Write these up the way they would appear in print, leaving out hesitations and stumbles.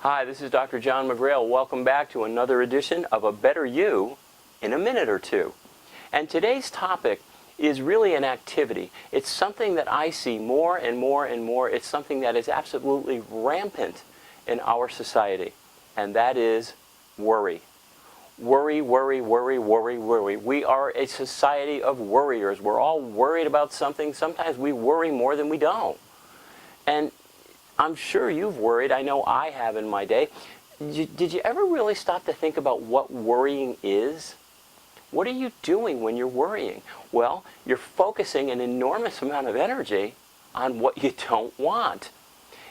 Hi, this is Dr. John McGrail. Welcome back to another edition of A Better You in a Minute or Two. And today's topic is really an activity. It's something that I see more and more and more. It's something that is absolutely rampant in our society, and that is worry. Worry, worry, worry, worry, worry. We are a society of worriers. We're all worried about something. Sometimes we worry more than we don't. And I'm sure you've worried. I know I have in my day. Did you ever really stop to think about what worrying is? What are you doing when you're worrying? Well, you're focusing an enormous amount of energy on what you don't want.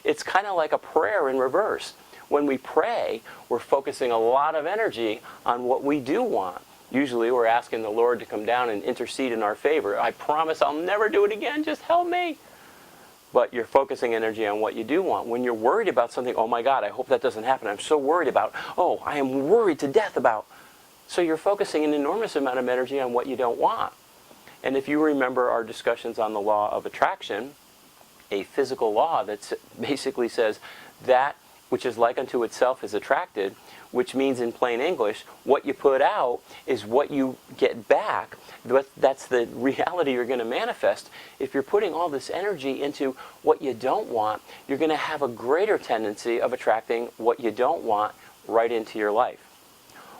It's kind of like a prayer in reverse. When we pray, we're focusing a lot of energy on what we do want. Usually we're asking the Lord to come down and intercede in our favor. I promise I'll never do it again. Just help me. But you're focusing energy on what you do want. When you're worried about something, oh my God, I hope that doesn't happen. I'm so worried about, oh, I am worried to death about. So you're focusing an enormous amount of energy on what you don't want. And if you remember our discussions on the law of attraction, a physical law that basically says that which is like unto itself is attracted, which means in plain English, what you put out is what you get back. That's the reality you're going to manifest. If you're putting all this energy into what you don't want, you're going to have a greater tendency of attracting what you don't want right into your life.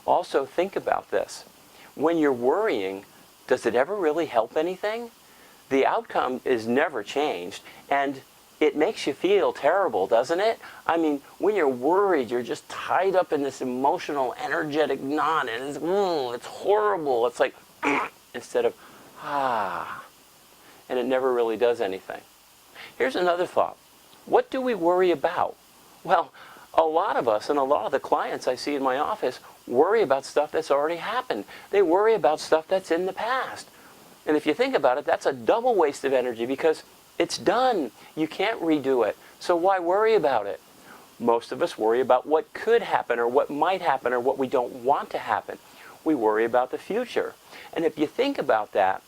Also, think about this. When you're worrying, does it ever really help anything? The outcome is never changed, and it makes you feel terrible, doesn't it? I mean, when you're worried, you're just tied up in this emotional, energetic knot, and it's horrible. It's like, instead of, and it never really does anything. Here's another thought. What do we worry about? Well, a lot of us and a lot of the clients I see in my office worry about stuff that's already happened. They worry about stuff that's in the past. And if you think about it, that's a double waste of energy because it's done. You can't redo it. So why worry about it? Most of us worry about what could happen or what might happen or what we don't want to happen. We worry about the future. And if you think about that,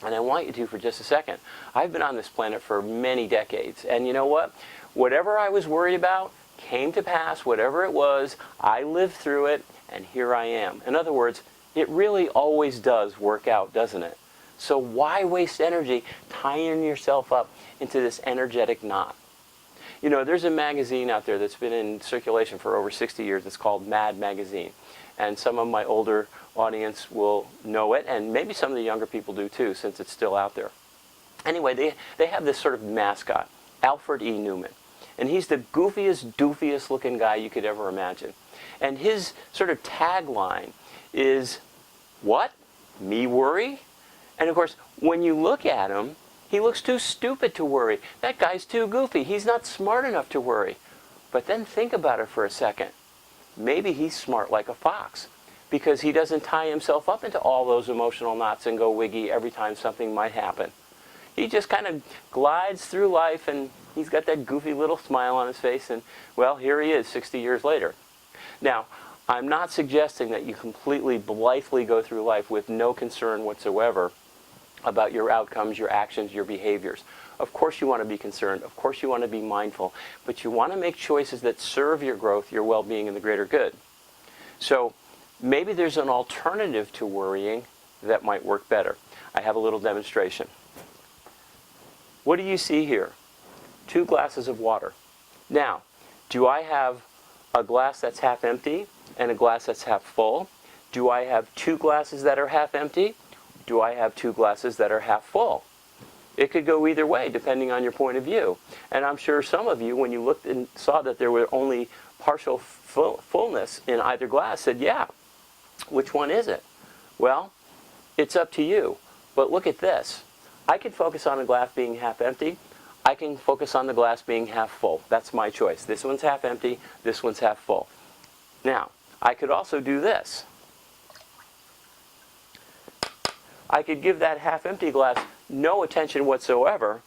and I want you to for just a second, I've been on this planet for many decades. And you know what? Whatever I was worried about came to pass. Whatever it was, I lived through it, and here I am. In other words, it really always does work out, doesn't it? So why waste energy tying yourself up into this energetic knot? You know, there's a magazine out there that's been in circulation for over 60 years. It's called Mad Magazine. And some of my older audience will know it, and maybe some of the younger people do too, since it's still out there. Anyway, they have this sort of mascot, Alfred E. Newman. And he's the goofiest, doofiest looking guy you could ever imagine. And his sort of tagline is, what? Me worry? And of course, when you look at him, he looks too stupid to worry. That guy's too goofy. He's not smart enough to worry. But then think about it for a second. Maybe he's smart like a fox because he doesn't tie himself up into all those emotional knots and go wiggy every time something might happen. He just kind of glides through life, and he's got that goofy little smile on his face, and well, here he is 60 years later. Now, I'm not suggesting that you completely blithely go through life with no concern whatsoever about your outcomes, your actions, your behaviors. Of course you want to be concerned. Of course you want to be mindful. But you want to make choices that serve your growth, your well-being, and the greater good. So maybe there's an alternative to worrying that might work better. I have a little demonstration. What do you see here? 2 glasses of water. Now, do I have a glass that's half empty and a glass that's half full? Do I have 2 glasses that are half empty? Do I have 2 glasses that are half full? It could go either way depending on your point of view. And I'm sure some of you, when you looked and saw that there were only partial fullness in either glass, said, yeah, which one is it? Well, it's up to you. But look at this. I can focus on a glass being half empty. I can focus on the glass being half full. That's my choice. This one's half empty. This one's half full. Now, I could also do this. I could give that half-empty glass no attention whatsoever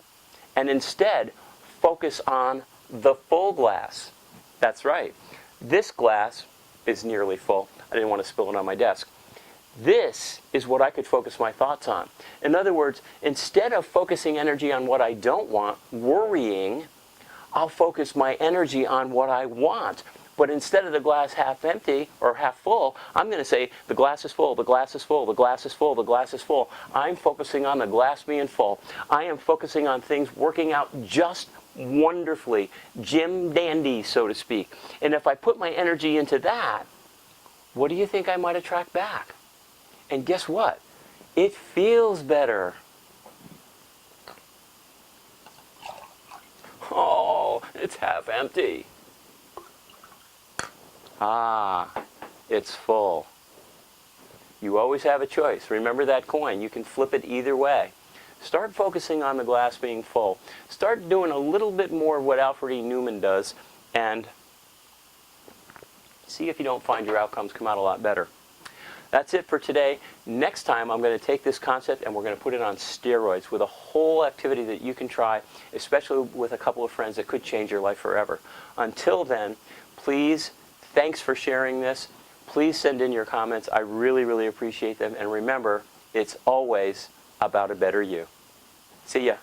and instead focus on the full glass. That's right. This glass is nearly full. I didn't want to spill it on my desk. This is what I could focus my thoughts on. In other words, instead of focusing energy on what I don't want, worrying, I'll focus my energy on what I want. But instead of the glass half empty or half full, I'm going to say the glass is full, the glass is full, the glass is full, the glass is full. I'm focusing on the glass being full. I am focusing on things working out just wonderfully, Jim Dandy, so to speak. And if I put my energy into that, what do you think I might attract back? And guess what? It feels better. Oh, it's half empty. Ah, it's full. You always have a choice. Remember that coin. You can flip it either way. Start focusing on the glass being full. Start doing a little bit more of what Alfred E. Newman does, and see if you don't find your outcomes come out a lot better. That's it for today. Next time I'm going to take this concept and we're going to put it on steroids with a whole activity that you can try, especially with a couple of friends that could change your life forever. Until then, please, thanks for sharing this. Please send in your comments. I really, really appreciate them. And remember, it's always about a better you. See ya.